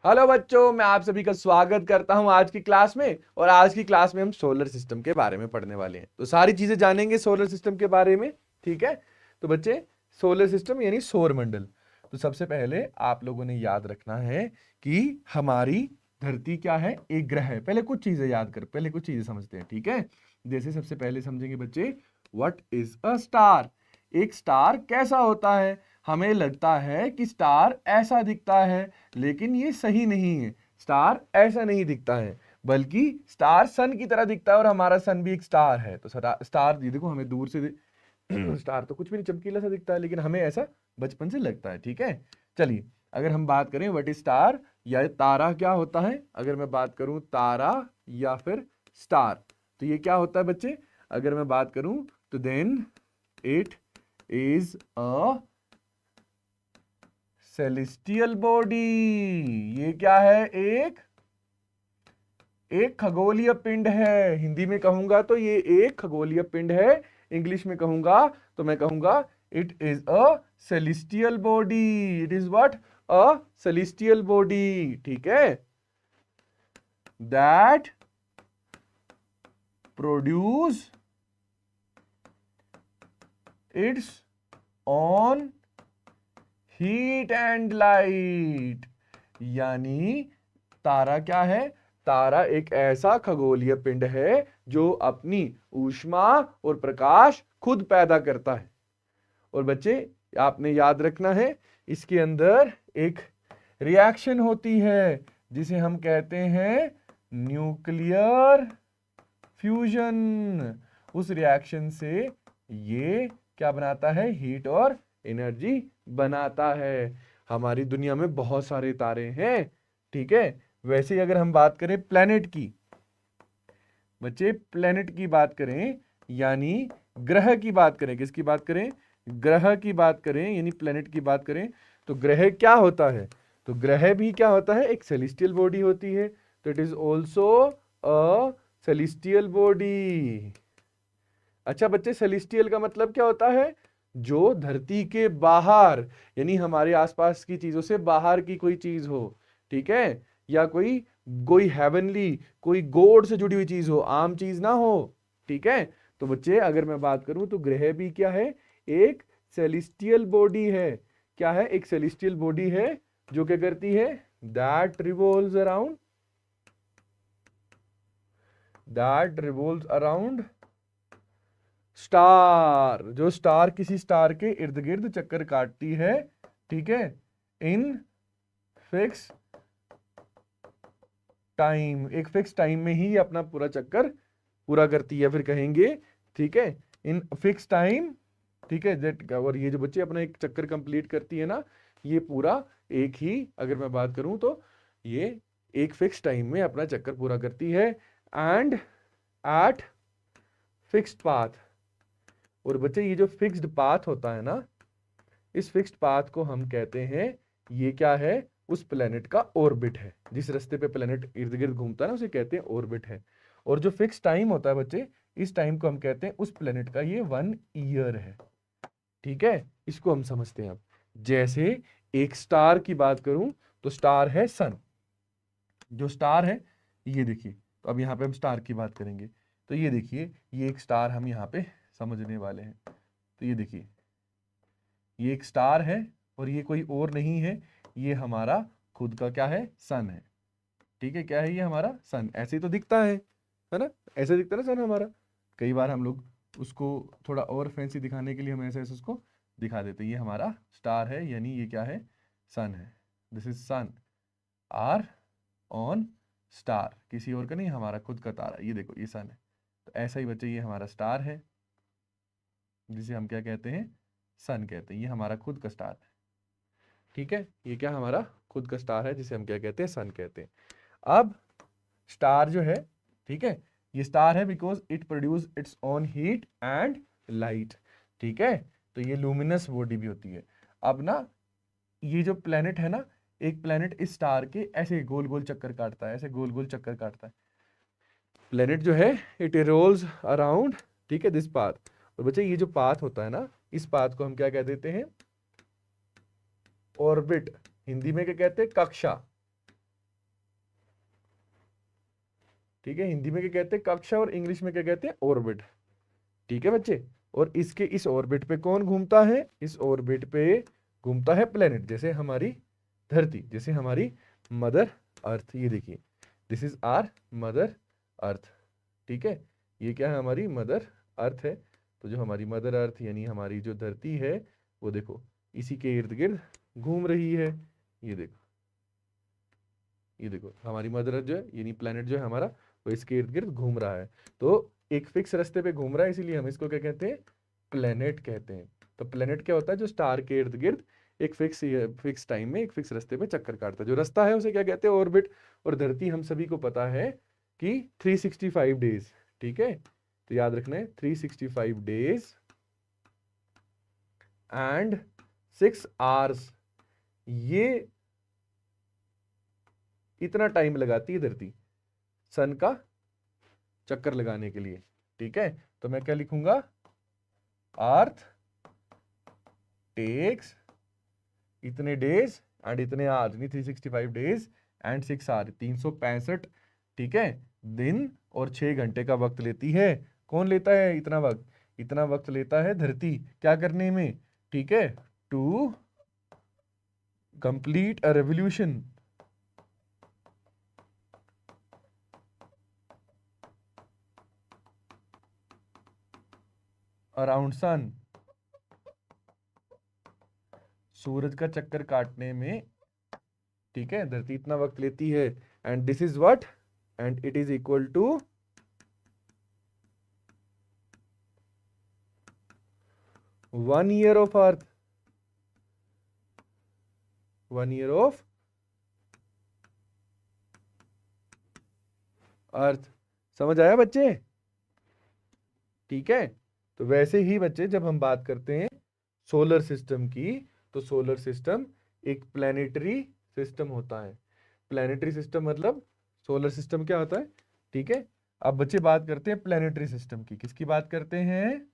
Hello बच्चों, मैं आप सभी का स्वागत करता हूं आज की क्लास में। और आज की क्लास में हम सोलर सिस्टम के बारे में पढ़ने वाले हैं। तो सारी चीजें जानेंगे सोलर सिस्टम के बारे में। ठीक है, तो बच्चे सोलर सिस्टम यानी सौर मंडल। तो सबसे पहले आप लोगों ने याद रखना है कि हमारी धरती क्या है, एक ग्रह है। पहले कुछ चीजें याद कर, पहले कुछ चीजें समझते हैं। ठीक है, जैसे सबसे पहले समझेंगे बच्चे, व्हाट इज अ स्टार। एक स्टार कैसा होता है। हमें लगता है कि स्टार ऐसा दिखता है, लेकिन ये सही नहीं है। स्टार ऐसा नहीं दिखता है, बल्कि स्टार सन की तरह दिखता है, और हमारा सन भी एक स्टार है। तो स्टार ये देखो, हमें दूर से स्टार तो कुछ भी नहीं, चमकीला सा दिखता है, लेकिन हमें ऐसा बचपन से लगता है। ठीक है, चलिए अगर हम बात करें व्हाट इज स्टार या तारा क्या होता है, अगर मैं बात करूं तारा या फिर स्टार, तो ये क्या होता है बच्चे। अगर मैं बात करूं तो then it is a celestial body. ये क्या है, एक खगोलीय पिंड है। हिंदी में कहूंगा तो ये एक खगोलीय पिंड है। इंग्लिश में कहूंगा तो मैं कहूंगा it is a celestial body. It is what, a celestial body. ठीक है, that produce it's on heat and light. यानी तारा क्या है, तारा एक ऐसा खगोलीय पिंड है जो अपनी ऊष्मा और प्रकाश खुद पैदा करता है। और बच्चे आपने याद रखना है, इसके अंदर एक रिएक्शन होती है जिसे हम कहते हैं न्यूक्लियर फ्यूजन। उस रिएक्शन से ये क्या बनाता है, हीट और एनर्जी बनाता है। हमारी दुनिया में बहुत सारे तारे हैं। ठीक है, वैसे ही अगर हम बात करें प्लेनेट की, बच्चे प्लेनेट की बात करें यानी ग्रह की बात करें, किसकी बात करें, ग्रह की बात करें यानी प्लेनेट की बात करें, तो ग्रह क्या होता है, तो ग्रह भी क्या होता है, एक सेलेस्टियल बॉडी होती है। तो it is also a celestial body. अच्छा बच्चे, सेलेस्टियल का मतलब क्या होता है, जो धरती के बाहर यानी हमारे आसपास की चीजों से बाहर की कोई चीज हो। ठीक है, या कोई कोई हेवनली, कोई गॉड से जुड़ी हुई चीज हो, आम चीज ना हो। ठीक है, तो बच्चे अगर मैं बात करूं तो ग्रह भी क्या है, एक सेलेस्टियल बॉडी है। क्या है, एक सेलेस्टियल बॉडी है जो क्या करती है, दैट रिवॉल्व्स अराउंड स्टार। जो स्टार किसी स्टार के इर्द गिर्द चक्कर काटती है। ठीक है, इन फिक्स टाइम, एक फिक्स टाइम में ही अपना पूरा चक्कर पूरा करती है, फिर कहेंगे। ठीक है, इन फिक्स टाइम। ठीक है, दैट, और ये जो बच्चे अपना एक चक्कर कंप्लीट करती है ना, ये पूरा एक ही, अगर मैं बात करूं तो ये एक फिक्स टाइम में अपना चक्कर पूरा करती है, एंड एट फिक्स्ड पाथ। और बच्चे ये जो फिक्स्ड पाथ होता है ना, इस फिक्स्ड पाथ को हम कहते हैं, ये क्या है, उस प्लेनेट का ऑर्बिट है। जिस रास्ते पे प्लेनेट इर्द गिर्द घूमता है ना, उसे कहते हैं ऑर्बिट है। और जो फिक्स टाइम होता है बच्चे, इस टाइम को हम कहते हैं उस प्लेनेट का ये 1 ईयर है। ठीक है, इसको हम समझते हैं अब। जैसे एक स्टार की बात करूं तो स्टार है सन। जो स्टार है, ये देखिए, तो अब यहाँ पे हम स्टार की बात करेंगे। तो ये देखिए, ये एक स्टार हम यहाँ पे समझने वाले हैं। तो ये देखिए, ये एक स्टार है, और ये कोई और नहीं है, ये हमारा खुद का क्या है, सन है। ठीक है, क्या है, ये हमारा सन ऐसे ही तो दिखता है ना, ऐसे दिखता है ना सन हमारा। कई बार हम लोग उसको थोड़ा और फैंसी दिखाने के लिए हम ऐसे ऐसे उसको दिखा देते हैं। ये हमारा स्टार है, यानी ये क्या है, सन है। This is sun, our own star, किसी और का नहीं, हमारा खुद का तारा। ये देखो, ये सन है। तो ऐसा ही बच्चे, ये हमारा स्टार है जिसे हम क्या कहते हैं, सन कहते हैं। ये हमारा खुद का स्टार है। ठीक है, ये क्या हमारा खुद का स्टार है जिसे हम क्या कहते हैं, सन कहते हैं। अब स्टार जो है, ठीक है, ये स्टार है because it produce its own heat and light. ठीक है, तो ये लूमिनस बॉडी भी होती है। अब ना, ये जो प्लेनेट है ना, एक प्लेनेट इस स्टार के ऐसे गोल गोल चक्कर काटता है, ऐसे गोल गोल चक्कर काटता है प्लेनेट जो है, इट रोल्स अराउंड। ठीक है, दिस पाथ। और बच्चे ये जो पाथ होता है ना, इस पाथ को हम क्या कह देते हैं, ऑर्बिट। हिंदी में क्या कहते हैं, कक्षा। ठीक है, हिंदी में क्या कहते हैं, कक्षा, और इंग्लिश में क्या कहते हैं, ऑर्बिट। ठीक है बच्चे, और इसके इस ऑर्बिट पे कौन घूमता है, इस ऑर्बिट पे घूमता है प्लेनेट, जैसे हमारी धरती, जैसे हमारी मदर अर्थ। ये देखिए, this is our mother earth. ठीक है, ये क्या है, हमारी मदर अर्थ है। तो जो हमारी मदर अर्थ यानी हमारी जो धरती है, वो देखो इसी के इर्द गिर्द घूम रही है। ये देखो, ये देखो हमारी मदर अर्थ जो है यानी प्लेनेट जो है हमारा, वो इसके इर्द गिर्द घूम रहा है। तो एक फिक्स रास्ते पे घूम रहा है, इसीलिए हम इसको क्या कहते हैं, प्लेनेट कहते हैं। तो प्लेनेट क्या होता है, जो स्टार के इर्द गिर्द एक फिक्स टाइम में एक फिक्स रास्ते पे चक्कर काटता है। जो रास्ता है उसे क्या कहते हैं, ऑर्बिट। और धरती हम सभी को पता है कि 365 डेज। ठीक है, तो याद रखना है 365 डेज एंड 6 आवर्स, ये इतना टाइम लगाती है धरती सन का चक्कर लगाने के लिए। ठीक है, तो मैं क्या लिखूंगा, अर्थ टेक्स इतने डेज एंड इतने आवर्स, नहीं 365 डेज एंड 6 आवर्स, 365 ठीक है दिन और 6 घंटे का वक्त लेती है। कौन लेता है इतना वक्त, इतना वक्त लेता है धरती क्या करने में, ठीक है, to complete a revolution around sun, सूरज का चक्कर काटने में। ठीक है, धरती इतना वक्त लेती है and this is what, and it is equal to 1 year of earth, 1 year of earth. समझ आया बच्चे, ठीक है। तो वैसे ही बच्चे जब हम बात करते हैं सोलर सिस्टम की, तो सोलर सिस्टम एक प्लैनेटरी सिस्टम होता है। प्लैनेटरी सिस्टम मतलब सोलर सिस्टम क्या होता है, ठीक है। अब बच्चे बात करते हैं प्लैनेटरी सिस्टम की, किसकी बात करते हैं,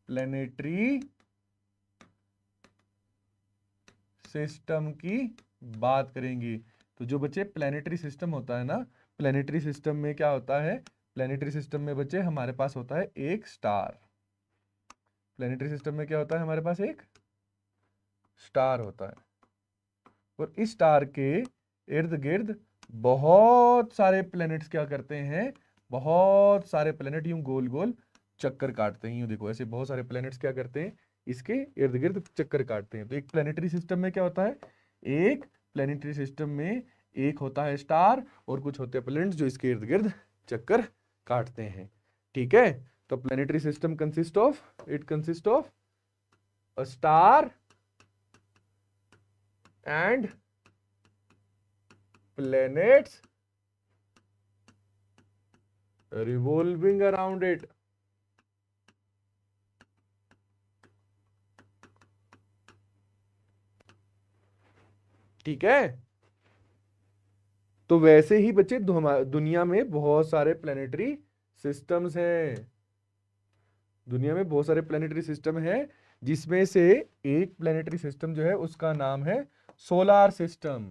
प्लैनेटरी सिस्टम की बात करेंगे। तो जो बच्चे प्लैनेटरी सिस्टम होता है ना, प्लैनेटरी सिस्टम में क्या होता है, प्लैनेटरी सिस्टम में बच्चे हमारे पास होता है एक स्टार। प्लैनेटरी सिस्टम में क्या होता है, हमारे पास एक स्टार होता है, और इस स्टार के इर्द गिर्द बहुत सारे प्लैनेट्स क्या करते हैं, बहुत सारे प्लैनेट यूं गोल गोल चक्कर काटते हैं। यूं देखो ऐसे बहुत सारे प्लैनेट्स क्या करते हैं, इसके इर्द गिर्द चक्कर काटते हैं। तो एक प्लैनेटरी सिस्टम में क्या होता है, एक प्लैनेटरी सिस्टम में एक होता है स्टार और कुछ होते हैं प्लैनेट्स जो इसके इर्द गिर्द चक्कर काटते हैं। ठीक है, तो planetary system consist of, it consist of a star and planets revolving around it। ठीक है, तो वैसे ही बच्चे दुनिया में बहुत सारे प्लैनेटरी सिस्टम्स हैं। दुनिया में बहुत सारे प्लैनेटरी सिस्टम हैं, जिसमें से एक प्लैनेटरी सिस्टम जो है उसका नाम है सोलार सिस्टम।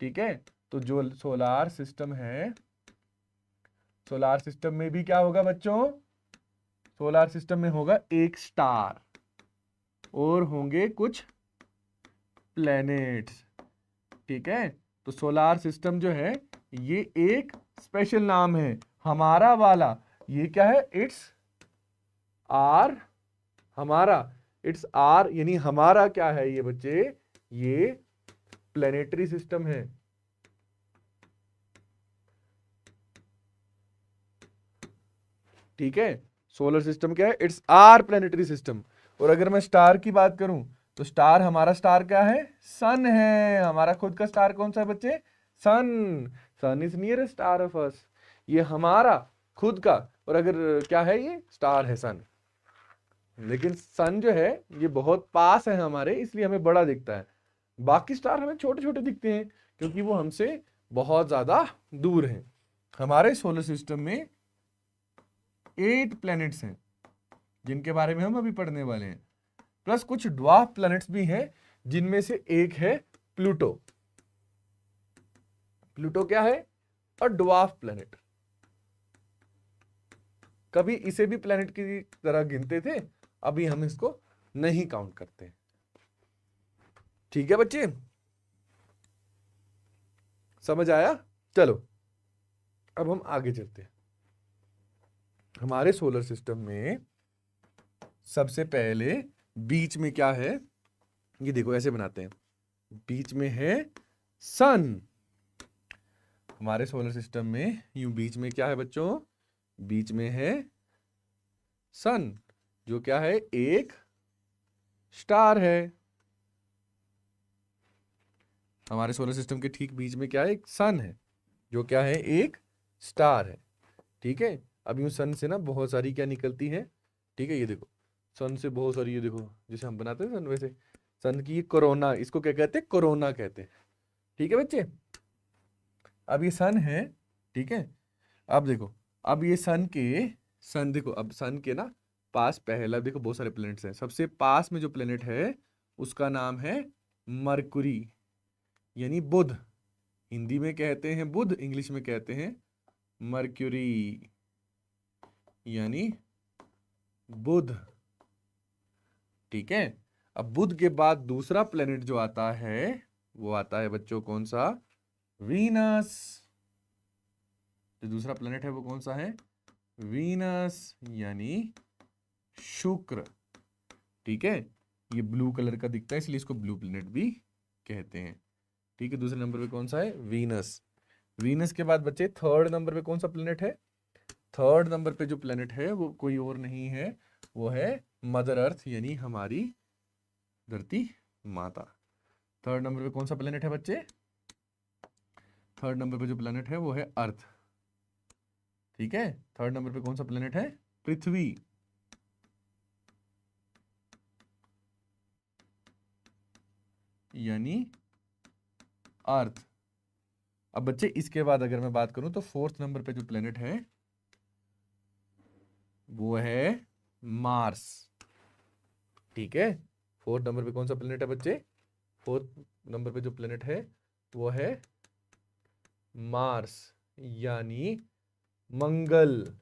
ठीक है, तो जो सोलार सिस्टम है, सोलार सिस्टम में भी क्या होगा बच्चों, सोलार सिस्टम में होगा एक स्टार और होंगे कुछ प्लैनेट्स। ठीक है, तो सोलार सिस्टम जो है ये एक स्पेशल नाम है हमारा वाला। ये क्या है, इट्स आर, हमारा, इट्स आर यानी हमारा क्या है ये बच्चे, ये प्लैनेटरी सिस्टम है। ठीक है, सोलर सिस्टम क्या है, इट्स आर प्लैनेटरी सिस्टम। और अगर मैं स्टार की बात करूं, तो स्टार, हमारा स्टार क्या है, सन है। हमारा खुद का स्टार कौन सा है बच्चे, sun. Sun is nearest star of us, ये हमारा खुद का। और अगर क्या है, ये स्टार है सन, लेकिन सन जो है ये बहुत पास है हमारे, इसलिए हमें बड़ा दिखता है। बाकी स्टार हमें छोटे छोटे दिखते हैं क्योंकि वो हमसे बहुत ज्यादा दूर हैं। हमारे सोलर सिस्टम में 8 प्लैनेट्स हैं जिनके बारे में हम अभी पढ़ने वाले हैं, प्लस कुछ ड्वार्फ प्लैनेट्स भी हैं जिनमें से एक है प्लूटो। प्लूटो क्या है? अ ड्वार्फ प्लेनेट। कभी इसे भी प्लेनेट की तरह गिनते थे, अभी हम इसको नहीं काउंट करते। ठीक है बच्चे, समझ आया? चलो अब हम आगे चलते हैं। हमारे सोलर सिस्टम में सबसे पहले बीच में क्या है, ये देखो ऐसे बनाते हैं, बीच में है सन। हमारे सोलर सिस्टम में यूं बीच में क्या है बच्चों? बीच में है सन, जो क्या है? एक स्टार है। हमारे सोलर सिस्टम के ठीक बीच में क्या है? एक सन है, जो क्या है? एक स्टार है। ठीक है, अब यूं सन से ना बहुत सारी क्या निकलती है? ठीक है, ये देखो सन से बहुत सारी, ये देखो जैसे हम बनाते हैं सन, वैसे सन की ये कोरोना, इसको क्या कहते हैं? कोरोना कहते हैं। ठीक है बच्चे, अब ये सन है। ठीक है, अब देखो, अब ये सन देखो, अब सन के ना पास पहला देखो बहुत सारे प्लैनेट्स हैं। सबसे पास में जो प्लैनेट है उसका नाम है मरकुरी, यानी बुध। हिंदी में कहते हैं बुध, इंग्लिश में कहते हैं मर्क्यूरी, यानी बुध। ठीक है, अब बुध के बाद दूसरा प्लेनेट जो आता है वो आता है बच्चों कौन सा? वीनस। जो दूसरा प्लेनेट है वो कौन सा है? वीनस, यानी शुक्र। ठीक है, ये ब्लू कलर का दिखता है इसलिए इसको ब्लू प्लेनेट भी कहते हैं। ठीक है, दूसरे नंबर पे कौन सा है? वीनस। वीनस के बाद बच्चे थर्ड नंबर पे कौन सा प्लेनेट है? थर्ड नंबर पे जो प्लेनेट है वो कोई और नहीं है, वो है मदर अर्थ, यानी हमारी धरती माता। थर्ड नंबर पे कौन सा प्लेनेट है बच्चे? थर्ड नंबर पे जो प्लेनेट है वो है अर्थ। ठीक है, थर्ड नंबर पे कौन सा प्लेनेट है? पृथ्वी। यानी अर्थ। अब बच्चे इसके बाद अगर मैं बात करूं तो फोर्थ नंबर पे जो प्लेनेट है वो है मार्स। ठीक है, फोर्थ नंबर पे कौन सा प्लेनेट है बच्चे? फोर्थ नंबर पे जो प्लेनेट है वो है मार्स, यानी मंगल।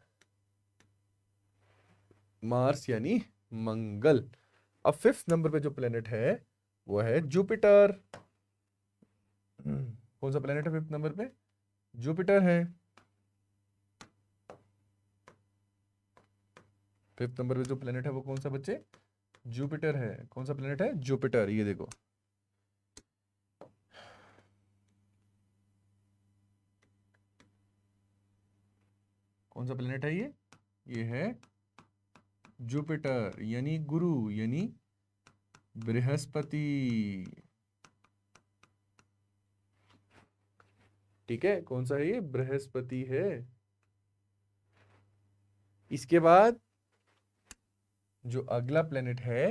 मार्स यानी मंगल। अब फिफ्थ नंबर पे जो प्लेनेट है वो है जुपिटर। कौन सा प्लेनेट है फिफ्थ नंबर पे? जुपिटर है। फिफ्थ नंबर पे जो प्लेनेट है वो कौन सा बच्चे? जुपिटर है। कौन सा प्लेनेट है? जुपिटर। ये देखो, कौन सा प्लेनेट है ये है जुपिटर, यानी गुरु, यानी बृहस्पति। ठीक है, कौन सा है ये? बृहस्पति है। इसके बाद जो अगला प्लेनेट है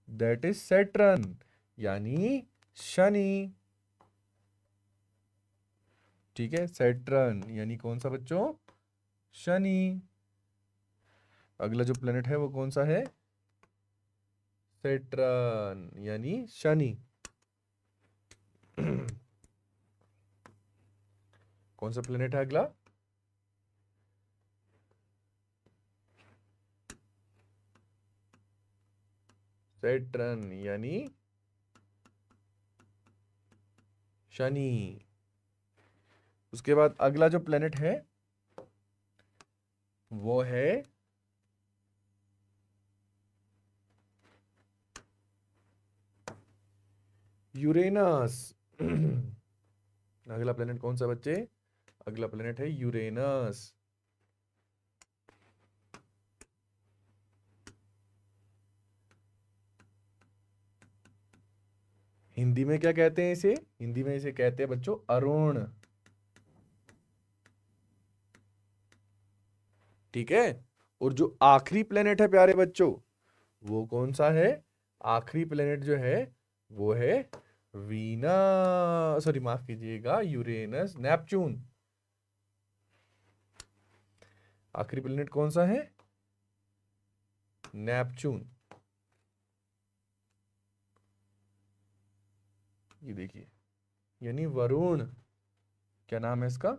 दैट इज सैटर्न, यानी शनि। ठीक है, सैटर्न यानी कौन सा बच्चों? शनि। अगला जो प्लेनेट है वो कौन सा है? सैटर्न, यानी शनि। कौन सा प्लेनेट है अगला? सैटर्न, यानी शनि। उसके बाद अगला जो प्लेनेट है वो है यूरेनस। अगला प्लेनेट कौन सा बच्चे? अगला प्लेनेट है यूरेनस। हिंदी में क्या कहते हैं इसे? हिंदी में इसे कहते हैं बच्चों अरुण। ठीक है, और जो आखिरी प्लेनेट है प्यारे बच्चों वो कौन सा है? आखिरी प्लेनेट जो है वो है वीना, सॉरी माफ कीजिएगा, यूरेनस, नेपच्यून। आखिरी प्लेनेट कौन सा है? नेपच्यून। ये देखिए, यानी वरुण। क्या नाम है इसका?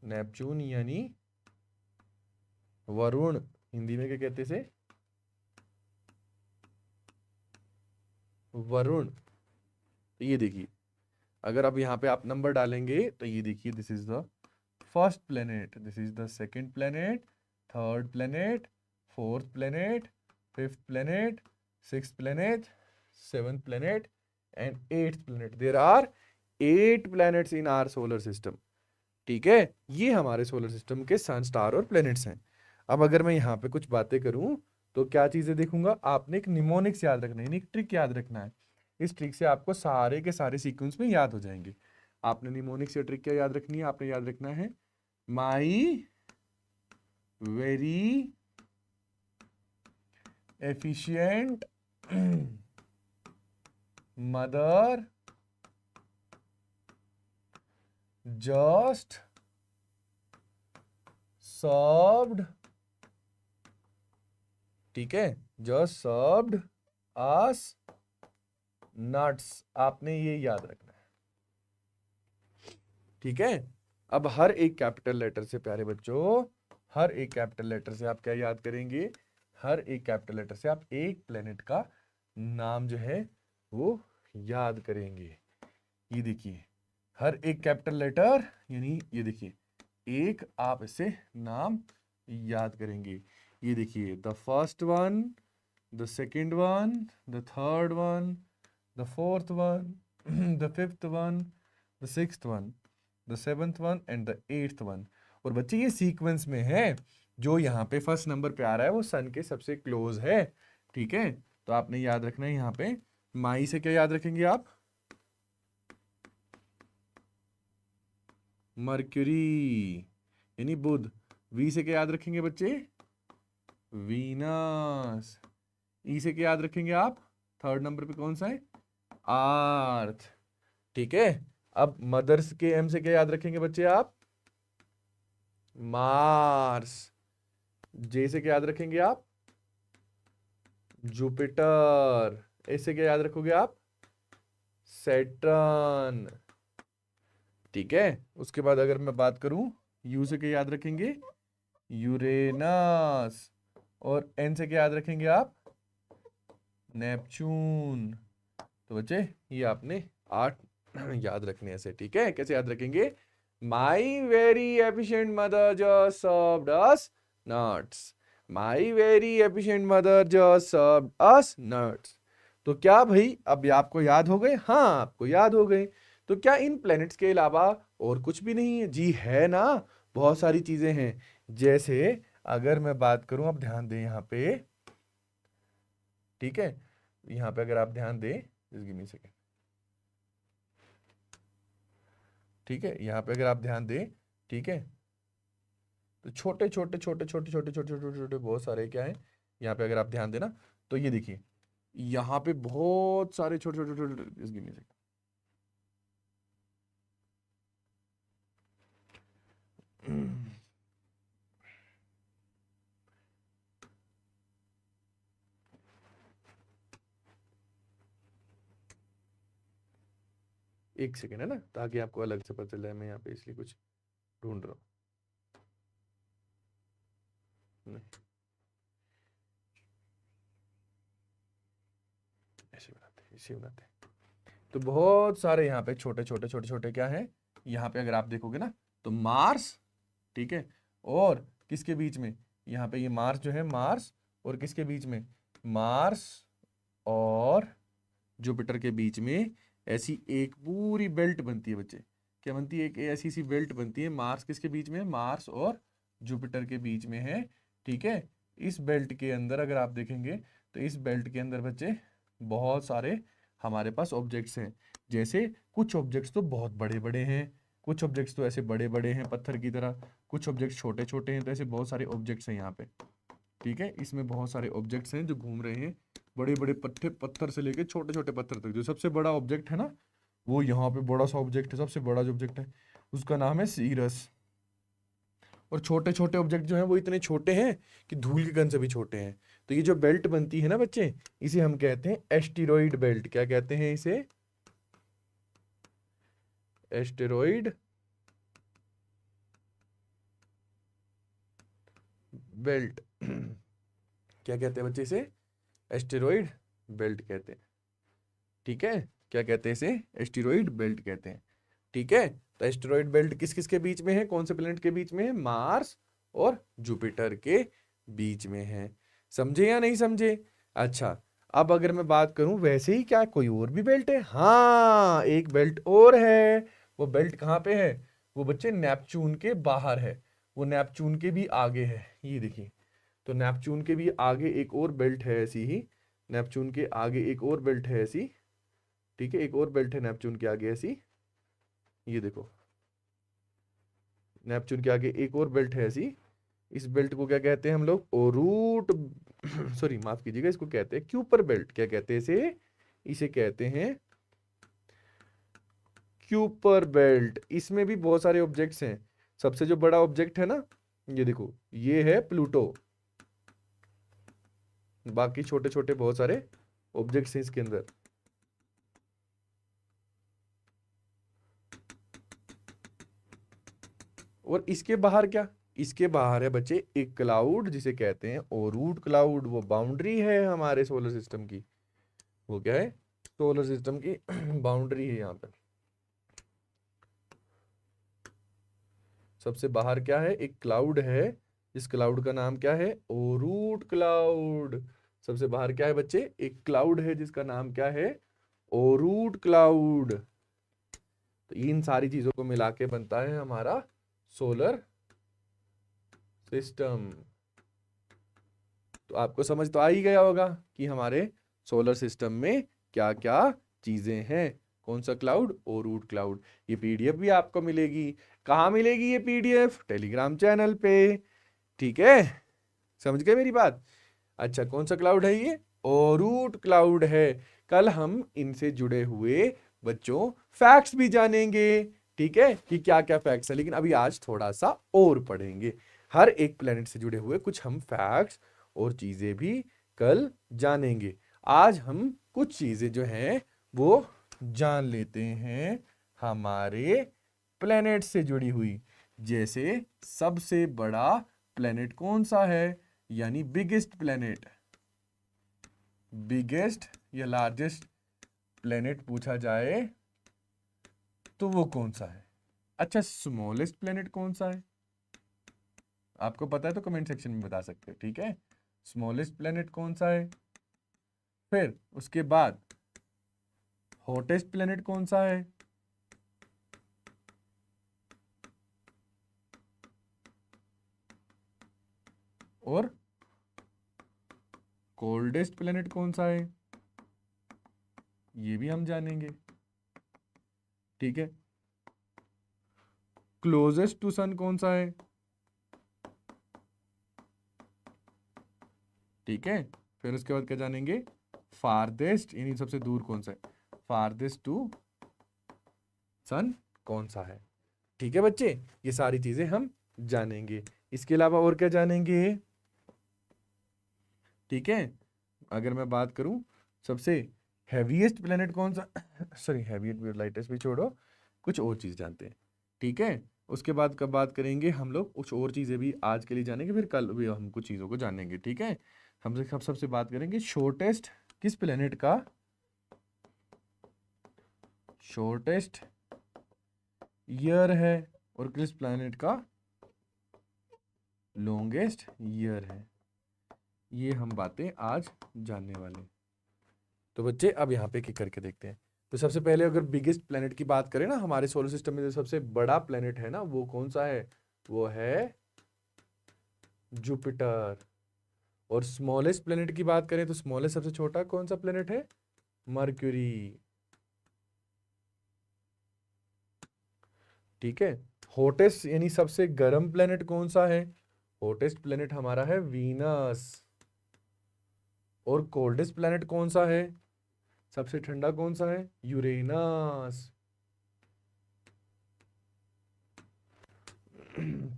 नेपच्यून यानी वरुण। हिंदी में क्या कहते से? वरुण। तो ये देखिए, अगर अब यहाँ पे आप नंबर डालेंगे तो ये देखिए, this is the first planet, this is the second planet, third planet, fourth planet, fifth planet, sixth planet, seventh planet and eighth planet. There are 8 planets in our solar system. ठीक है, ये हमारे solar system के सन, star और planets हैं। अब अगर मैं यहाँ पे कुछ बातें करूं तो क्या चीजें देखूंगा? आपने एक निमोनिक्स याद रखना है, एक ट्रिक याद रखना है। इस ट्रिक से आपको सारे के सारे सीक्वेंस में याद हो जाएंगे। आपने निमोनिक्स या ट्रिक क्या याद रखनी है? आपने याद रखना है my very efficient mother just served, ठीक है, just served us nuts। आपने ये याद रखना है, ठीक है। अब हर एक कैपिटल लेटर से प्यारे बच्चों, हर एक कैपिटल लेटर से आप क्या याद करेंगे? हर एक कैपिटल लेटर से आप एक प्लेनेट का नाम जो है वो याद करेंगे। ये देखिए, हर एक कैपिटल लेटर, यानी ये देखिए, एक आप इसे नाम याद करेंगे। ये देखिए, the first one, the second one, the third one, the fourth one, the fifth one, the sixth one, the seventh one and the eighth one. और बच्चे ये सीक्वेंस में है। जो यहाँ पे फर्स्ट नंबर पे आ रहा है वो सन के सबसे क्लोज है, ठीक है। तो आपने याद रखना है यहाँ पे माई से क्या याद रखेंगे आप? मर्क्यूरी यानी बुध। वी से क्या याद रखेंगे बच्चे? वीनस। ई से क्या याद रखेंगे आप? थर्ड नंबर पे कौन सा है? अर्थ, ठीक है। अब मदर्स के एम से क्या याद रखेंगे बच्चे आप? मार्स। जे से क्या याद रखेंगे आप? जुपिटर। एस से क्या याद रखोगे आप? सैटर्न, ठीक है। उसके बाद अगर मैं बात करूं, यू से क्या याद रखेंगे? यूरेनस। और एन से क्या याद रखेंगे आप? नेपच्यून। तो बच्चे ये आपने 8 याद रखने ऐसे, ठीक है। कैसे याद रखेंगे? My very efficient mother just served us nuts. My very efficient mother just served us nuts. तो क्या भाई अब आपको याद हो गए? हाँ, आपको याद हो गए। तो क्या इन प्लैनेट्स के अलावा और कुछ भी नहीं है? जी है ना, बहुत सारी चीजें हैं। जैसे अगर मैं बात करूं, आप ध्यान दें यहाँ पे, ठीक है। यहाँ पे अगर आप ध्यान दें, गिव मी सेकंड, ठीक है। यहाँ पे अगर आप ध्यान दें, ठीक है, तो छोटे छोटे छोटे छोटे छोटे छोटे छोटे छोटे बहुत सारे क्या है यहाँ पे, अगर आप ध्यान देना तो ये देखिए, यहाँ पे बहुत सारे छोटे छोटे छोटे, गिव मी सेकंड, एक सेकंड है ना, ताकि आपको अलग से पता चले। मैं यहाँ पे इसलिए कुछ ढूंढ रहा हूँ, ऐसे बनाते। तो बहुत सारे यहाँ पे छोटे छोटे छोटे छोटे क्या है, यहाँ पे अगर आप देखोगे ना तो मार्स, ठीक है, और किसके बीच में? यहाँ पे ये मार्स जो है, मार्स और किसके बीच में? मार्स और जुपिटर के बीच में ऐसी एक पूरी बेल्ट बनती है बच्चे। क्या बनती है? एक ऐसी सी बेल्ट बनती है। मार्स किसके बीच में है? मार्स और जुपिटर के बीच में है, ठीक है। इस बेल्ट के अंदर अगर आप देखेंगे तो इस बेल्ट के अंदर बच्चे बहुत सारे हमारे पास ऑब्जेक्ट्स हैं। जैसे कुछ ऑब्जेक्ट्स तो बहुत बड़े बड़े हैं, कुछ ऑब्जेक्ट्स तो ऐसे बड़े बड़े हैं पत्थर की तरह, कुछ ऑब्जेक्ट्स छोटे छोटे हैं। तो ऐसे बहुत सारे ऑब्जेक्ट्स हैं यहाँ पे, ठीक है। इसमें बहुत सारे ऑब्जेक्ट्स हैं जो घूम रहे हैं, बड़े बड़े पत्थर से लेके छोटे छोटे पत्थर तक। जो सबसे बड़ा ऑब्जेक्ट है ना, वो यहाँ पे बड़ा सा ऑब्जेक्ट है, सबसे बड़ा जो ऑब्जेक्ट है उसका नाम है सीरस। और छोटे छोटे ऑब्जेक्ट जो हैं वो इतने छोटे हैं कि धूल के कण से भी छोटे हैं। तो ये जो बेल्ट बनती है ना बच्चे, इसे हम कहते हैं एस्टेरॉइड बेल्ट। क्या कहते हैं इसे? Asteroid belt. क्या कहते हैं बच्चे इसे? एस्टेरॉइड बेल्ट कहते हैं। ठीक है, क्या कहते हैं इसे? एस्टेरॉइड बेल्ट कहते हैं। ठीक है, तो एस्टेरॉइड बेल्ट किस किस के बीच में है? कौन से प्लेनेट के बीच में है? मार्स और जुपिटर के बीच में है। समझे या नहीं समझे? अच्छा, अब अगर मैं बात करूं वैसे ही, क्या कोई और भी बेल्ट है? हाँ, एक बेल्ट और है। वो बेल्ट कहाँ पे है? वो बच्चे नेपच्यून के बाहर है, वो नेपच्यून के भी आगे है। ये देखिए, तो नेपच्यून के भी आगे एक और बेल्ट है ऐसी ही। नेपच्यून के आगे एक और बेल्ट है ऐसी। ठीक है, एक और बेल्ट है नेपच्यून के आगे ऐसी। ये देखो, नेपच्यून के आगे एक और बेल्ट है ऐसी। इस बेल्ट को क्या कहते हैं हम लोग? ओरूट सॉरी माफ कीजिएगा, इसको कहते हैं क्यूपर बेल्ट। क्या कहते हैं इसे? इसे कहते हैं क्यूपर बेल्ट। इसमें भी बहुत सारे ऑब्जेक्ट्स हैं। सबसे जो बड़ा ऑब्जेक्ट है ना, ये देखो, ये है प्लूटो। बाकी छोटे छोटे बहुत सारे ऑब्जेक्ट्स हैं इसके अंदर। और इसके बाहर क्या? इसके बाहर है बच्चे एक क्लाउड, जिसे कहते हैं ओरूट क्लाउड। वो बाउंड्री है हमारे सोलर सिस्टम की। वो क्या है? सोलर सिस्टम की बाउंड्री है यहाँ पर। सबसे बाहर क्या है? एक क्लाउड है, जिस क्लाउड का नाम क्या है? ओरूट क्लाउड। सबसे बाहर क्या है बच्चे? एक क्लाउड है जिसका नाम क्या है? ओरूट क्लाउड। तो इन सारी चीजों को मिला के बनता है हमारा सोलर सिस्टम। तो आपको समझ तो आ ही गया होगा कि हमारे सोलर सिस्टम में क्या क्या चीजें हैं। कौन सा क्लाउड? ओरूट क्लाउड। ये पीडीएफ भी आपको मिलेगी। कहाँ मिलेगी ये पीडीएफ? टेलीग्राम चैनल पे। ठीक है, समझ गए मेरी बात? अच्छा, कौन सा क्लाउड है ये? ओरूट क्लाउड है। कल हम इनसे जुड़े हुए बच्चों फैक्ट्स भी जानेंगे। ठीक है, कि क्या क्या फैक्ट्स है, लेकिन अभी आज थोड़ा सा और पढ़ेंगे। हर एक प्लेनेट से जुड़े हुए कुछ हम फैक्ट्स और चीजें भी कल जानेंगे। आज हम कुछ चीजें जो हैं वो जान लेते हैं हमारे प्लेनेट से जुड़ी हुई। जैसे सबसे बड़ा प्लेनेट कौन सा है, यानी बिगेस्ट प्लेनेट। बिगेस्ट या लार्जेस्ट प्लेनेट पूछा जाए तो वो कौन सा है? अच्छा, स्मॉलेस्ट प्लेनेट कौन सा है? आपको पता है तो कमेंट सेक्शन में बता सकते हो। ठीक है, स्मॉलेस्ट प्लेनेट कौन सा है? फिर उसके बाद हॉटेस्ट प्लेनेट कौन सा है? और कोल्डेस्ट प्लेनेट कौन सा है? ये भी हम जानेंगे। ठीक है, क्लोजेस्ट टू सन कौन सा है? ठीक है, फिर उसके बाद क्या जानेंगे? फारदेस्ट, यानी सबसे दूर कौन सा है? फारदेस्ट टू सन कौन सा है? ठीक है बच्चे, ये सारी चीजें हम जानेंगे। इसके अलावा और क्या जानेंगे? ठीक है, अगर मैं बात करूं सबसे हैवीएस्ट प्लेनेट कौन सा सॉरी, हैवीएस्ट लाइटेस्ट भी छोड़ो, कुछ और चीज जानते हैं। ठीक है, उसके बाद कब बात करेंगे हम लोग कुछ और चीजें भी आज के लिए जानेंगे, फिर कल भी हम कुछ चीजों को जानेंगे। ठीक है, हम सबसे बात करेंगे शॉर्टेस्ट किस प्लेनेट का, शॉर्टेस्ट ईयर है, और किस प्लेनेट का लॉन्गेस्ट ईयर है। ये हम बातें आज जानने वाले हैं। तो बच्चे अब यहाँ पे क्या करके देखते हैं। तो सबसे पहले अगर बिगेस्ट प्लेनेट की बात करें ना, हमारे सोलर सिस्टम में जो सबसे बड़ा प्लेनेट है ना, वो कौन सा है? वो है जुपिटर। और स्मॉलेस्ट प्लेनेट की बात करें तो स्मॉलेस्ट सबसे छोटा कौन सा प्लेनेट है? मर्क्यूरी। ठीक है, हॉटेस्ट यानी सबसे गर्म प्लेनेट कौन सा है? हॉटेस्ट प्लेनेट हमारा है वीनस। और कोल्डेस्ट प्लेनेट कौन सा है? सबसे ठंडा कौन सा है? यूरेनस।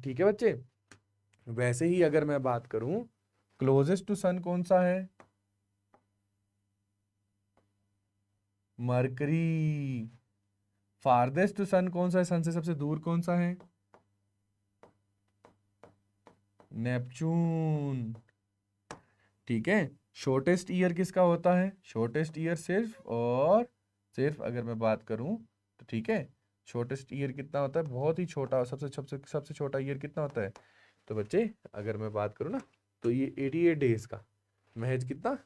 ठीक है बच्चे, वैसे ही अगर मैं बात करूं, क्लोजेस्ट टू सन कौन सा है? मरकरी। फारदेस्ट टू सन कौन सा है? सन से सबसे दूर कौन सा है? नेपच्यून। ठीक है। शॉर्टेस्ट ईयर किसका होता है? शॉर्टेस्ट ईयर सिर्फ और सिर्फ अगर मैं बात करूं तो, ठीक है, शॉर्टेस्ट ईयर कितना होता है? बहुत ही छोटा। सबसे सबसे सबसे छोटा ईयर कितना होता है? तो बच्चे अगर मैं बात करूं ना, तो ये 88 डेज का, महज कितना?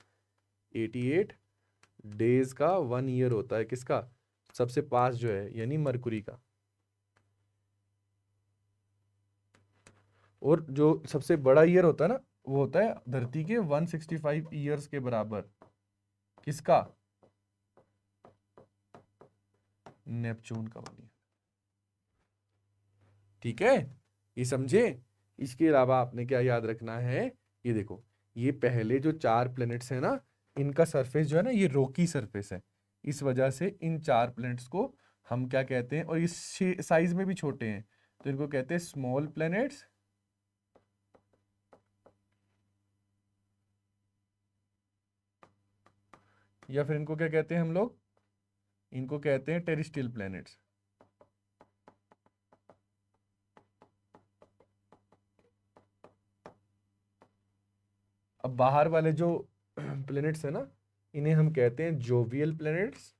88 डेज का 1 ईयर होता है। किसका? सबसे पास जो है, यानी मरकुरी का। और जो सबसे बड़ा ईयर होता है ना, वो होता है धरती के 165 ईयर्स के बराबर। किसका? नेपच्यून का 1 ईयर। ठीक है, ये समझे? इसके अलावा आपने क्या याद रखना है? ये देखो, ये पहले जो 4 प्लैनेट्स हैं ना, इनका सरफेस जो है ना, ये रोकी सरफेस है। इस वजह से इन 4 प्लैनेट्स को हम क्या कहते हैं? और इस साइज में भी छोटे हैं, तो इनको कहते हैं स्मॉल प्लैनेट्स, या फिर इनको क्या कहते हैं हम लोग? इनको कहते हैं टेरेस्ट्रियल प्लैनेट्स। अब बाहर वाले जो प्लैनेट्स है ना, इन्हें हम कहते हैं जोवियल प्लैनेट्स,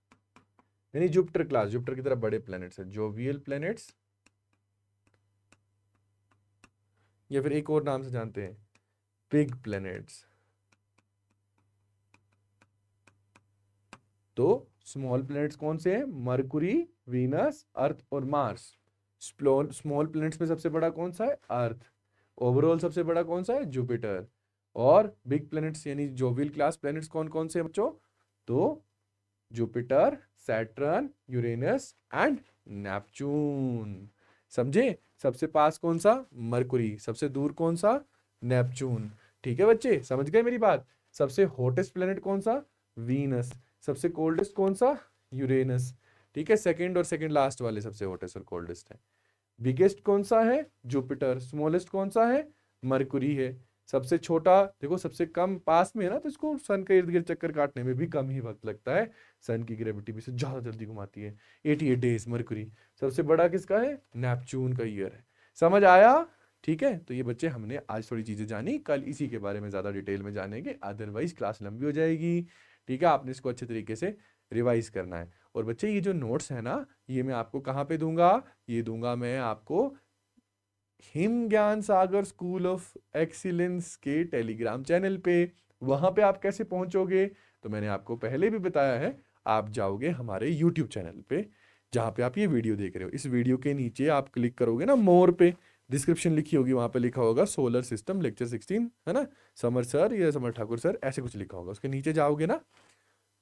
यानी जुपिटर क्लास, जुपिटर की तरह बड़े प्लैनेट्स है, जोवियल प्लैनेट्स। या फिर एक और नाम से जानते हैं, पिग प्लैनेट्स। तो स्मॉल प्लैनेट्स कौन से हैं? मरकुरी, वीनस, अर्थ और मार्स। स्मॉल प्लैनेट्स में सबसे बड़ा कौन सा है? अर्थ। ओवरऑल सबसे बड़ा कौन सा है? जुपिटर। और बिग प्लैनेट्स यानी जोवियल क्लास प्लैनेट्स कौन कौन से हैं बच्चों? तो Jupiter, Saturn, Uranus and Neptune. समझे? सबसे पास कौन सा? मरकुरी। सबसे दूर कौन सा? नेपच्यून। ठीक है बच्चे, समझ गए मेरी बात? सबसे हॉटेस्ट प्लेनेट कौन सा? वीनस। सबसे कोल्डेस्ट कौन सा? यूरेनस। ठीक है, सेकंड और सेकंड लास्ट वाले सबसे हॉटेस्ट और कोल्डेस्ट है। बिगेस्ट कौन सा है? जुपिटर। स्मॉलेस्ट कौन सा है? मरकुरी है। सबसे छोटा देखो, सबसे कम पास में है ना, तो इसको सन के इर्द गिर्द चक्कर काटने में भी कम ही वक्त लगता है। सन की ग्रेविटी भी से ज्यादा जल्दी घुमाती है। 88 डेज मरकुरी। सबसे बड़ा किसका है? नेपच्यून का ईयर है। समझ आया? ठीक है, तो ये बच्चे हमने आज थोड़ी चीजें जानी, कल इसी के बारे में ज्यादा डिटेल में जानेंगे, अदरवाइज क्लास लंबी हो जाएगी। ठीक है, आपने इसको अच्छे तरीके से रिवाइज करना है। और बच्चे ये जो नोट्स है ना, ये मैं आपको कहाँ पे दूंगा? ये दूंगा मैं आपको हिम ज्ञान सागर स्कूल ऑफ एक्सीलेंस के टेलीग्राम चैनल पे। वहां पे आप कैसे पहुंचोगे? तो मैंने आपको पहले भी बताया है, आप जाओगे हमारे यूट्यूब चैनल पे, जहां पे आप ये वीडियो देख रहे हो। इस वीडियो के नीचे आप क्लिक करोगे ना मोर पे, डिस्क्रिप्शन लिखी होगी, वहां पे लिखा होगा सोलर सिस्टम लेक्चर 16, है ना, समर सर या समर ठाकुर सर, ऐसे कुछ लिखा होगा। उसके नीचे जाओगे ना,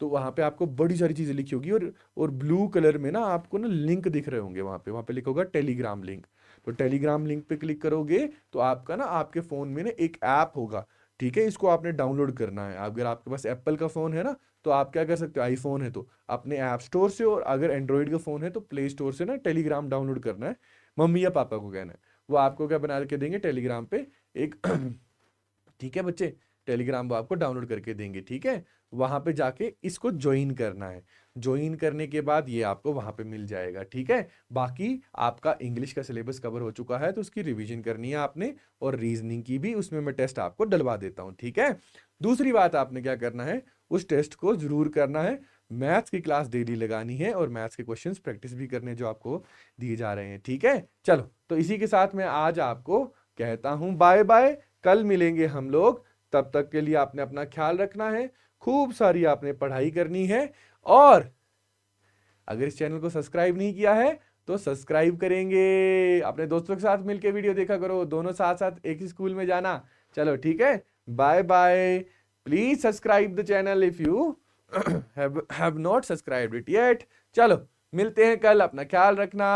तो वहां पे आपको बड़ी सारी चीजें लिखी होगी, और ब्लू कलर में ना आपको ना लिंक दिख रहे होंगे। वहां पे लिखा होगा टेलीग्राम लिंक। तो टेलीग्राम लिंक पे क्लिक करोगे तो आपका ना, आपके फोन में ना एक ऐप होगा। ठीक है, इसको आपने डाउनलोड करना है। अगर आपके पास एप्पल का फोन है ना, तो आप क्या कर सकते हो, आईफोन है तो अपने ऐप स्टोर से, और अगर एंड्रॉइड का फोन है तो प्ले स्टोर से ना टेलीग्राम डाउनलोड करना है। मम्मी या पापा को कहना है, वो आपको क्या बना के देंगे टेलीग्राम पे एक ठीक है बच्चे, टेलीग्राम वो आपको डाउनलोड करके देंगे। ठीक है, वहां पे जाके इसको ज्वाइन करना है। ज्वाइन करने के बाद ये आपको वहां पे मिल जाएगा। ठीक है, बाकी आपका इंग्लिश का सिलेबस कवर हो चुका है, तो उसकी रिवीजन करनी है आपने, और रीजनिंग की भी, उसमें मैं टेस्ट आपको डलवा देता हूं। ठीक है, दूसरी बात आपने क्या करना है, उस टेस्ट को जरूर करना है। मैथ्स की क्लास डेली लगानी है, और मैथ्स के क्वेश्चंस प्रैक्टिस भी करने जो आपको दिए जा रहे हैं। ठीक है, चलो, तो इसी के साथ मैं आज आपको कहता हूं बाय बाय। कल मिलेंगे हम लोग, तब तक के लिए आपने अपना ख्याल रखना है, खूब सारी आपने पढ़ाई करनी है। और अगर इस चैनल को सब्सक्राइब नहीं किया है तो सब्सक्राइब करेंगे। अपने दोस्तों के साथ मिलकर वीडियो देखा करो, दोनों साथ साथ एक ही स्कूल में जाना। चलो ठीक है, bye bye. Please subscribe the channel if you have not subscribed it yet. चलो मिलते हैं कल, अपना ख्याल रखना।